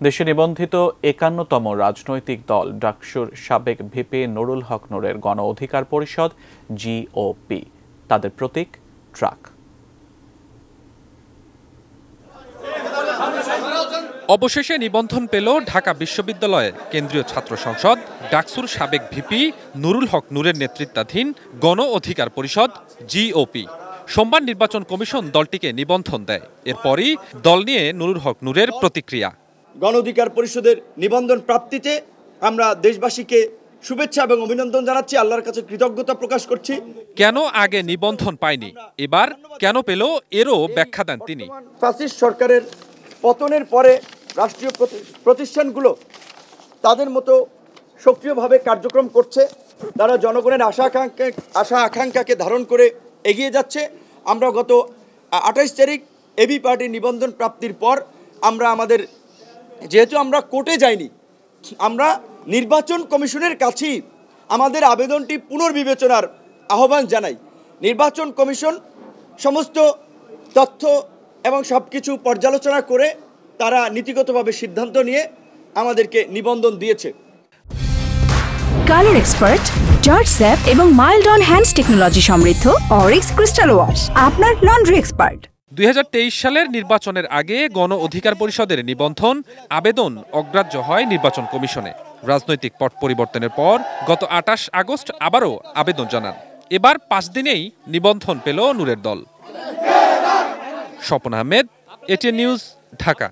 দেশে নিবন্ধিত ৫১তম রাজনৈতিক দল ডাকসুর সাবেক ভিপি নুরুল হক নূরের গণ অধিকার পরিষদ জিওপি। তাদের প্রতীক ট্রাক। অবশেষে নিবন্ধন পেল ঢাকা বিশ্ববিদ্যালয়ের কেন্দ্রীয় ছাত্র সংসদ ডাকসুর সাবেক ভিপি নুরুল হক নূরের নেতৃত্বাধীন গণ অধিকার পরিষদ জিওপি। সোমবার নির্বাচন কমিশন দলটিকে নিবন্ধন দেয়। এরপরই দল নিয়ে নুরুল হক নূরের প্রতিক্রিয়া। গণ অধিকার পরিষদের নিবন্ধন প্রাপ্তিতে আমরা দেশবাসীকে শুভেচ্ছা এবং অভিনন্দন জানাচ্ছি, আল্লাহর কাছে কৃতজ্ঞতা প্রকাশ করছি। কেন আগে নিবন্ধন পায়নি, এবার কেন পেল, এরও ব্যাখ্যা দেন তিনি। ফ্যাসিস্ট সরকারের পতনের পরে রাষ্ট্রীয় প্রতিষ্ঠানগুলো তাদের মতো সক্রিয়ভাবে কার্যক্রম করছে, তারা জনগণের আশা আকাঙ্ক্ষাকে ধারণ করে এগিয়ে যাচ্ছে। আমরা গত ২৮ তারিখ এবি পার্টির নিবন্ধন প্রাপ্তির পর যেহেতু আমরা কোর্টে যাইনি, আমরা নির্বাচন কমিশনের কাছেই আমাদের আবেদনটি পুনর্বিবেচনার আহ্বান জানাই। নির্বাচন কমিশন সমস্ত তথ্য এবং সব কিছু পর্যালোচনা করে তারা নীতিগতভাবে সিদ্ধান্ত নিয়ে আমাদেরকে নিবন্ধন দিয়েছে। কালার এক্সপার্ট, জর্জ স্যাপ এবং মাইল্ড অন হ্যান্ডস টেকনোলজি সমৃদ্ধ অরিক্স ক্রিস্টাল ওয়াশ আপনার লন্ড্রি এক্সপার্ট। ২০২৩ সালের নির্বাচনের আগে গণ অধিকার পরিষদের নিবন্ধন আবেদন অগ্রাহ্য হয় নির্বাচন কমিশনে। রাজনৈতিক পট পরিবর্তনের পর গত ২৮ আগস্ট আবারও আবেদন জানান। এবার ৫ দিনেই নিবন্ধন পেল নূরের দল। Swapan Ahmed, ATN news, Dhaka.